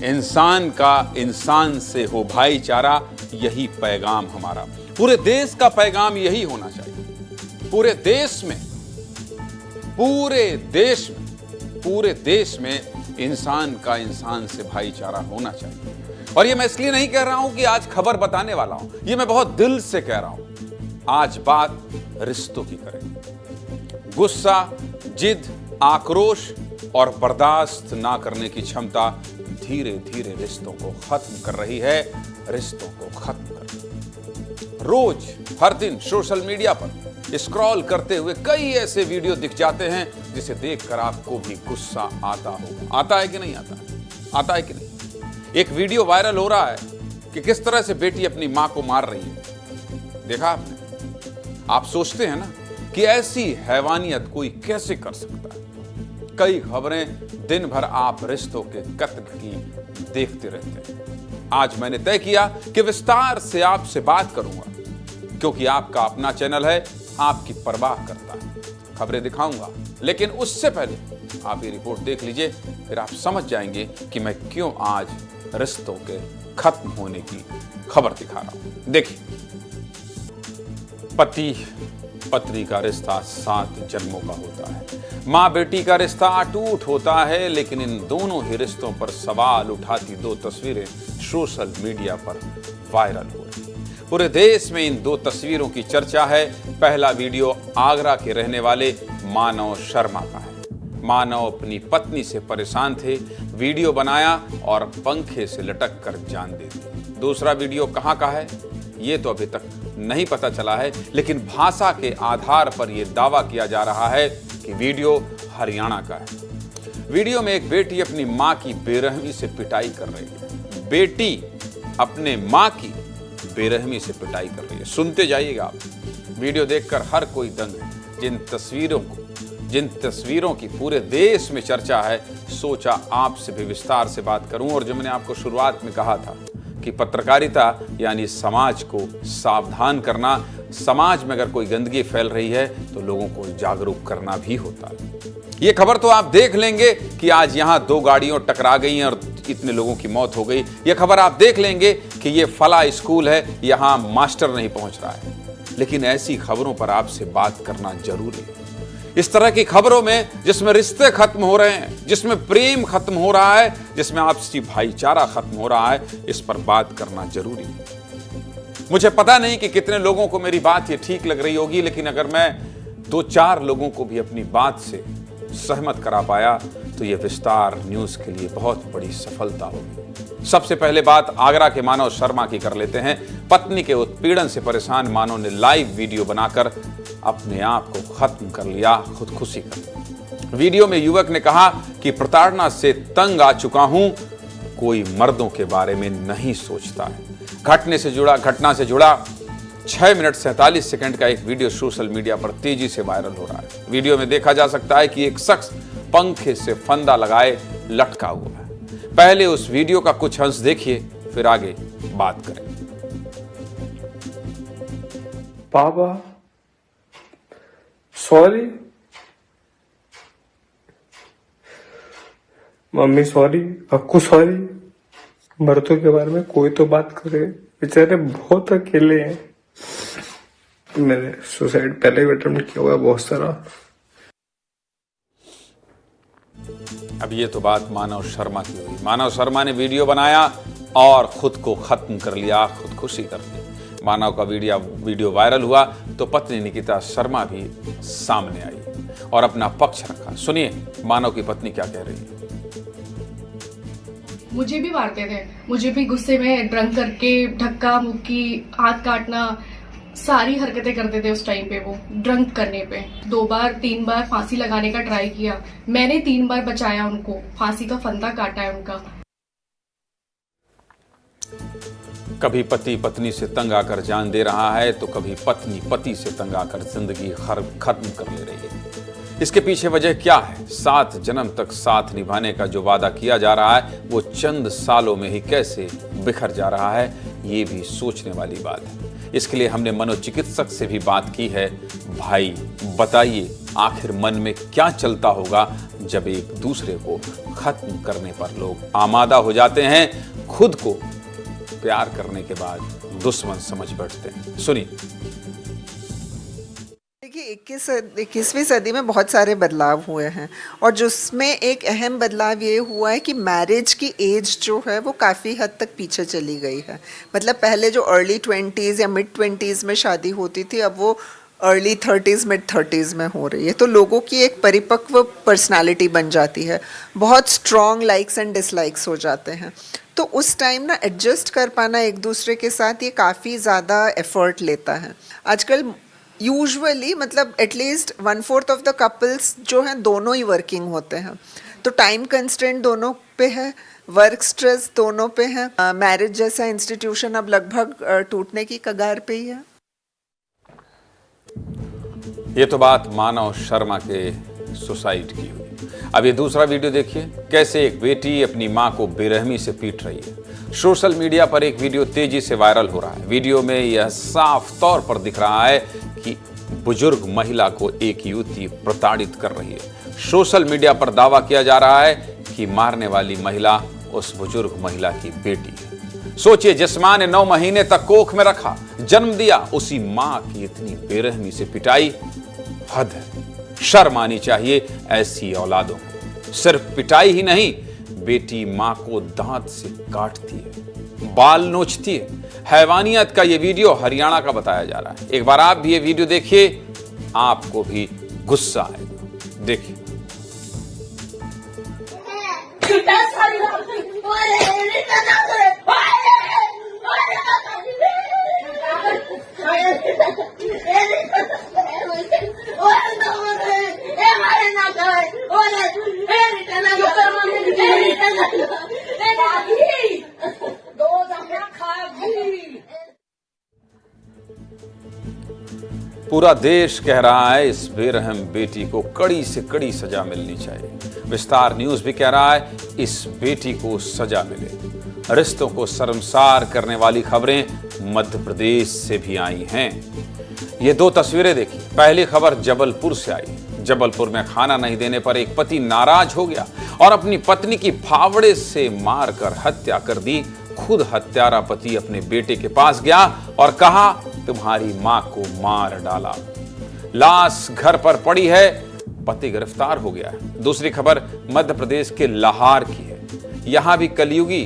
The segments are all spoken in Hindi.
इंसान का इंसान से हो भाईचारा, यही पैगाम हमारा। पूरे देश का पैगाम यही होना चाहिए। पूरे देश में इंसान का इंसान से भाईचारा होना चाहिए। और ये मैं इसलिए नहीं कह रहा हूं कि आज खबर बताने वाला हूं, ये मैं बहुत दिल से कह रहा हूं। आज बात रिश्तों की करें। गुस्सा, जिद, आक्रोश और बर्दाश्त ना करने की क्षमता धीरे धीरे रिश्तों को खत्म कर रही है। रिश्तों को खत्म कर रोज हर दिन सोशल मीडिया पर स्क्रॉल करते हुए कई ऐसे वीडियो दिख जाते हैं जिसे देखकर आपको भी गुस्सा आता होगा। आता है कि नहीं आता? आता है कि नहीं? एक वीडियो वायरल हो रहा है कि किस तरह से बेटी अपनी मां को मार रही है। देखा आपने? आप सोचते हैं ना कि ऐसी हैवानियत कोई कैसे कर सकता है। कई खबरें दिन भर आप रिश्तों के कत्ल की देखते रहते हैं। आज मैंने तय किया कि विस्तार से आपसे बात करूंगा, क्योंकि आपका अपना चैनल है, आपकी परवाह करता है। खबरें दिखाऊंगा, लेकिन उससे पहले आप ये रिपोर्ट देख लीजिए, फिर आप समझ जाएंगे कि मैं क्यों आज रिश्तों के खत्म होने की खबर दिखा रहा हूं। देखिए, पति पत्नी का रिश्ता 7 जन्मों का होता है। माँ बेटी का रिश्ता अटूट होता है, लेकिन इन दोनों ही रिश्तों पर सवाल उठाती 2 तस्वीरें सोशल मीडिया पर वायरल हो रही हैं। पूरे देश में इन 2 तस्वीरों की चर्चा है। पहला वीडियो आगरा के रहने वाले मानव शर्मा का है। मानव अपनी पत्नी से परेशान थे, वीडियो बनाया और पंखे से लटक कर जान दे दी। दूसरा वीडियो कहाँ का है ये तो अभी तक नहीं पता चला है, लेकिन भाषा के आधार पर यह दावा किया जा रहा है कि वीडियो हरियाणा का है। वीडियो में एक बेटी अपनी मां की बेरहमी से पिटाई कर रही है। बेटी अपने मां की बेरहमी से पिटाई कर रही है। सुनते जाइएगा आप। वीडियो देखकर हर कोई दंग है। जिन तस्वीरों की पूरे देश में चर्चा है, सोचा आपसे भी विस्तार से बात करूं। और जो मैंने आपको शुरुआत में कहा था कि पत्रकारिता यानी समाज को सावधान करना, समाज में अगर कोई गंदगी फैल रही है तो लोगों को जागरूक करना भी होता है। ये खबर तो आप देख लेंगे कि आज यहां 2 गाड़ियां टकरा गई हैं और इतने लोगों की मौत हो गई। ये खबर आप देख लेंगे कि ये फला स्कूल है, यहां मास्टर नहीं पहुंच रहा है। लेकिन ऐसी खबरों पर आपसे बात करना जरूरी है। इस तरह की खबरों में जिसमें रिश्ते खत्म हो रहे हैं, जिसमें प्रेम खत्म हो रहा है, जिसमें आपसी भाईचारा खत्म हो रहा है, इस पर बात करना जरूरी है। मुझे पता नहीं कि कितने लोगों को मेरी बात ये ठीक लग रही होगी, लेकिन अगर मैं 2-4 लोगों को भी अपनी बात से सहमत करा पाया तो यह विस्तार न्यूज के लिए बहुत बड़ी सफलता होगी। सबसे पहले बात आगरा के मानव शर्मा की कर लेते हैं। पत्नी के उत्पीड़न से परेशान मानव ने लाइव वीडियो बनाकर अपने आप को खत्म कर लिया, खुदकुशी कर ली। वीडियो में युवक ने कहा कि प्रताड़ना से तंग आ चुका हूं, कोई मर्दों के बारे में नहीं सोचता है। घटना से जुड़ा 6 मिनट 47 सेकंड का एक वीडियो सोशल मीडिया पर तेजी से वायरल हो रहा है। वीडियो में देखा जा सकता है कि एक शख्स पंखे से फंदा लगाए लटका हुआ है। पहले उस वीडियो का कुछ अंश देखिए, फिर आगे बात करें। पापा sorry, mummy sorry, Akku sorry. मर्दों के बारे में कोई तो बात करे, बेचारे बहुत अकेले हैं। मैंने सुसाइड पहले भी अटेम्प्ट किया हुआ बहुत सारा। अब ये तो बात मानव शर्मा की हुई। मानव शर्मा ने वीडियो बनाया और खुद को खत्म कर लिया, खुदकुशी कर ली। मानव का वीडियो वायरल हुआ तो पत्नी निकिता शर्मा भी सामने आई और अपना पक्ष रखा। सुनिए मानव की पत्नी क्या कह रही है। मुझे भी मारते थे, मुझे भी गुस्से में ड्रंक करके धक्का मुक्की, हाथ काटना, सारी हरकतें करते थे उस टाइम पे। वो ड्रंक करने पे 2 बार 3 बार फांसी लगाने का ट्राई किया। मैंने 3 बार बचाया उनको, फांसी का फंदा काटा है उनका। कभी पति पत्नी से तंग आकर जान दे रहा है तो कभी पत्नी पति से तंग आकर जिंदगी खत्म कर ले रही है। इसके पीछे वजह क्या है? 7 जन्म तक साथ निभाने का जो वादा किया जा रहा है वो चंद सालों में ही कैसे बिखर जा रहा है, ये भी सोचने वाली बात है। इसके लिए हमने मनोचिकित्सक से भी बात की है। भाई बताइए, आखिर मन में क्या चलता होगा जब एक दूसरे को खत्म करने पर लोग आमादा हो जाते हैं, खुद को प्यार करने के बाद दुश्मन समझ बैठते हैं। सुनिए। देखिए 21वीं सदी में बहुत सारे बदलाव हुए हैं और जिसमें एक अहम बदलाव ये हुआ है कि मैरिज की एज जो है वो काफ़ी हद तक पीछे चली गई है। मतलब पहले जो अर्ली 20s या मिड 20s में शादी होती थी, अब वो अर्ली 30s मिड 30s में हो रही है। तो लोगों की एक परिपक्व पर्सनालिटी बन जाती है, बहुत स्ट्रॉन्ग लाइक्स एंड डिसलाइक्स हो जाते हैं। तो उस टाइम ना एडजस्ट कर पाना एक दूसरे के साथ ये काफ़ी ज़्यादा एफर्ट लेता है। आजकल यूजुअली मतलब एटलीस्ट 1/4 ऑफ द कपल्स जो हैं दोनों ही वर्किंग होते हैं, तो टाइम कंस्ट्रेंट दोनों पे है, वर्क स्ट्रेस दोनों पे है। मैरिज जैसा इंस्टीट्यूशन अब लगभग टूटने की कगार पे ही है। ये तो बात मानव शर्मा के सुसाइड की हुई। अब ये दूसरा वीडियो देखिए, कैसे एक बेटी अपनी मां को बेरहमी से पीट रही है। सोशल मीडिया पर एक वीडियो तेजी से वायरल हो रहा है। वीडियो में यह साफ तौर पर दिख रहा है कि बुजुर्ग महिला को एक युवती प्रताड़ित कर रही है। सोशल मीडिया पर दावा किया जा रहा है कि मारने वाली महिला उस बुजुर्ग महिला की बेटी है। सोचिए, जिस मां ने 9 महीने तक कोख में रखा, जन्म दिया, उसी मां की इतनी बेरहमी से पिटाई, हद है। शर्म आनी चाहिए ऐसी औलादों को। सिर्फ पिटाई ही नहीं, बेटी मां को दांत से काटती है, बाल नोचती है। हैवानियत का ये वीडियो हरियाणा का बताया जा रहा है। एक बार आप भी ये वीडियो देखिए, आपको भी गुस्सा आएगा। देखिए। पूरा देश कह रहा है इस बेरहम बेटी को कड़ी से कड़ी सजा मिलनी चाहिए। विस्तार न्यूज भी कह रहा है इस बेटी को सजा मिले। रिश्तों को शर्मसार करने वाली खबरें मध्य प्रदेश से भी आई हैं। ये 2 तस्वीरें देखिए। पहली खबर जबलपुर से आई। जबलपुर में खाना नहीं देने पर एक पति नाराज हो गया और अपनी पत्नी की फावड़े से मारकर हत्या कर दी। खुद हत्यारा पति अपने बेटे के पास गया और कहा, तुम्हारी मां को मार डाला। लाश घर पर पड़ी है, पति गिरफ्तार हो गया है। दूसरी खबर मध्य प्रदेश के लाहौर की है। यहां भी कलयुगी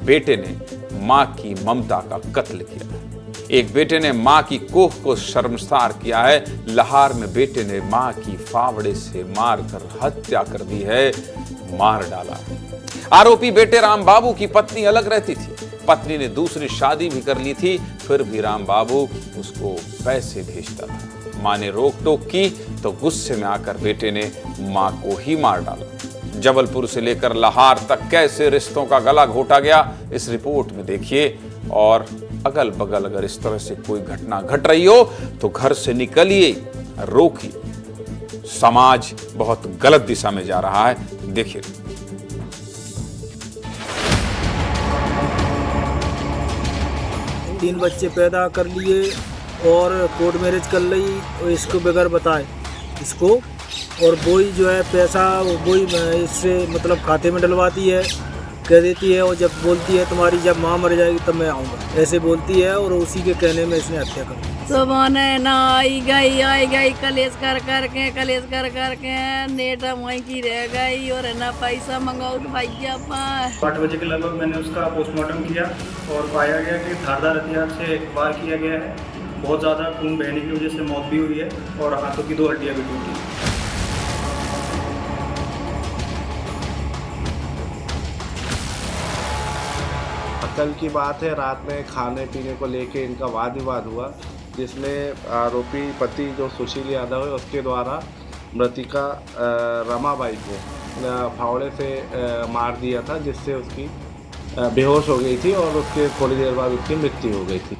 बेटे ने मां की ममता का कत्ल किया है। एक बेटे ने मां की कोख को शर्मसार किया है। लाहौर में बेटे ने मां की फावड़े से मारकर हत्या कर दी है, मार डाला। आरोपी बेटे राम बाबू की पत्नी अलग रहती थी। पत्नी ने दूसरी शादी भी कर ली थी, फिर भी राम बाबू उसको पैसे भेजता था। मां ने रोक टोक की तो गुस्से में आकर बेटे ने मां को ही मार डाला। जबलपुर से लेकर लाहौर तक कैसे रिश्तों का गला घोटा गया, इस रिपोर्ट में देखिए। और अगल बगल अगर इस तरह से कोई घटना घट रही हो तो घर से निकलिए, रोकिए। समाज बहुत गलत दिशा में जा रहा है। देखिए। तीन बच्चे पैदा कर लिए और कोर्ट मैरिज कर ली और इसको बगैर बताए इसको, और वही जो है पैसा वही इससे मतलब खाते में डलवाती है, कह देती है, और जब बोलती है तुम्हारी जब माँ मर जाएगी तब मैं आऊँगा, ऐसे बोलती है। और उसी के कहने में इसने हत्या कर दी। सुबह ना आई गई कलेश कर करके नेट वहीं की रह गई और ना पैसा मंगाओ तो भैया 8 बजे के लगभग मैंने उसका पोस्टमार्टम किया और पाया गया कि धारदार हथियार से वार किया गया है। बहुत ज़्यादा खून बहने की वजह से मौत भी हुई है और हाथों की 2 हड्डियाँ भी टूटी। कल की बात है, रात में खाने पीने को लेके इनका वाद विवाद हुआ, जिसमें आरोपी पति जो सुशील यादव है उसके द्वारा मृतिका रमाबाई को फावड़े से मार दिया था, जिससे उसकी बेहोश हो गई थी और उसके थोड़ी देर बाद उसकी मृत्यु हो गई थी।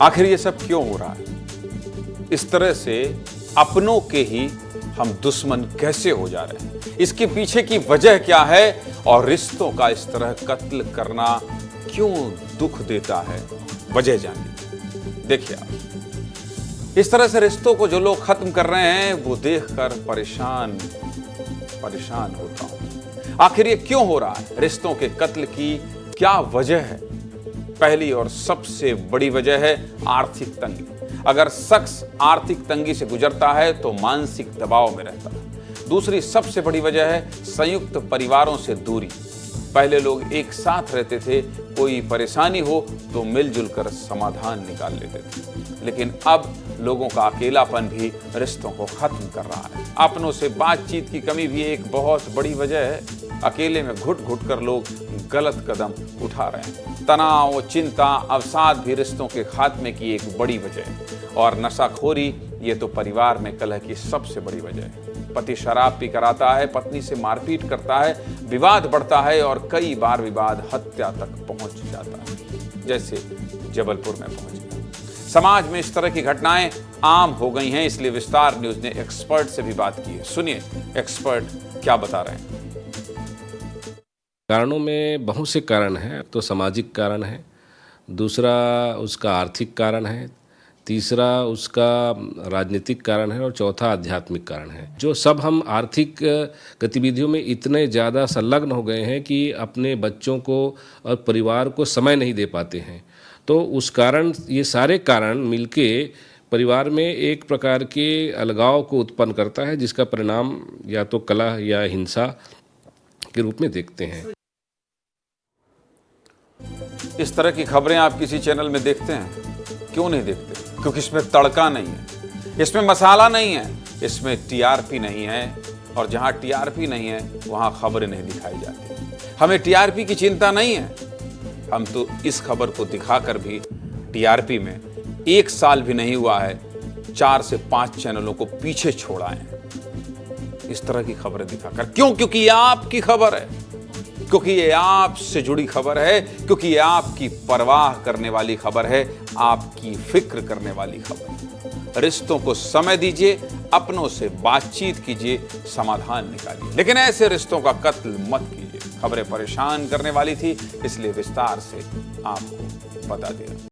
आखिर ये सब क्यों हो रहा है? इस तरह से अपनों के ही हम दुश्मन कैसे हो जा रहे हैं? इसके पीछे की वजह क्या है और रिश्तों का इस तरह कत्ल करना क्यों दुख देता है, वजह जानिए। देखिए आप, इस तरह से रिश्तों को जो लोग खत्म कर रहे हैं वो देखकर परेशान होता हूं। आखिर ये क्यों हो रहा है? रिश्तों के कत्ल की क्या वजह है? पहली और सबसे बड़ी वजह है आर्थिक तंगी। अगर शख्स आर्थिक तंगी से गुजरता है तो मानसिक दबाव में रहता है। दूसरी सबसे बड़ी वजह है संयुक्त परिवारों से दूरी। पहले लोग एक साथ रहते थे, कोई परेशानी हो तो मिलजुल कर समाधान निकाल लेते थे, लेकिन अब लोगों का अकेलापन भी रिश्तों को खत्म कर रहा है। अपनों से बातचीत की कमी भी एक बहुत बड़ी वजह है। अकेले में घुट कर लोग गलत कदम उठा रहे हैं। तनाव, चिंता, अवसाद भी रिश्तों के खात्मे की एक बड़ी वजह है। और नशाखोरी, ये तो परिवार में कलह की सबसे बड़ी वजह है। पति शराब पीकर आता है, पत्नी से मारपीट करता है, विवाद बढ़ता है और कई बार विवाद हत्या तक पहुंच जाता है, जैसे जबलपुर में पहुंच गया। समाज में इस तरह की घटनाएं आम हो गई हैं, इसलिए विस्तार न्यूज ने एक्सपर्ट से भी बात की है। सुनिए एक्सपर्ट क्या बता रहे हैं। कारणों में बहुत से कारण हैं। तो सामाजिक कारण है, दूसरा उसका आर्थिक कारण है, तीसरा उसका राजनीतिक कारण है और चौथा आध्यात्मिक कारण है। जो सब हम आर्थिक गतिविधियों में इतने ज़्यादा संलग्न हो गए हैं कि अपने बच्चों को और परिवार को समय नहीं दे पाते हैं, तो उस कारण ये सारे कारण मिलके परिवार में एक प्रकार के अलगाव को उत्पन्न करता है, जिसका परिणाम या तो कलह या हिंसा के रूप में देखते हैं। इस तरह की खबरें आप किसी चैनल में देखते हैं? क्यों नहीं देखते? क्योंकि इसमें तड़का नहीं है, इसमें मसाला नहीं है, इसमें टीआरपी नहीं है, और जहां टीआरपी नहीं है वहां खबरें नहीं दिखाई जाती। हमें टीआरपी की चिंता नहीं है, हम तो इस खबर को दिखाकर भी टीआरपी में 1 साल भी नहीं हुआ है 4 से 5 चैनलों को पीछे छोड़ा है इस तरह की खबरें दिखाकर। क्यों? क्योंकि ये आपकी खबर है, क्योंकि ये आपसे जुड़ी खबर है, क्योंकि ये आपकी परवाह करने वाली खबर है, आपकी फिक्र करने वाली खबर है। रिश्तों को समय दीजिए, अपनों से बातचीत कीजिए, समाधान निकालिए, लेकिन ऐसे रिश्तों का कत्ल मत कीजिए। खबरें परेशान करने वाली थी, इसलिए विस्तार से आपको बता दिया।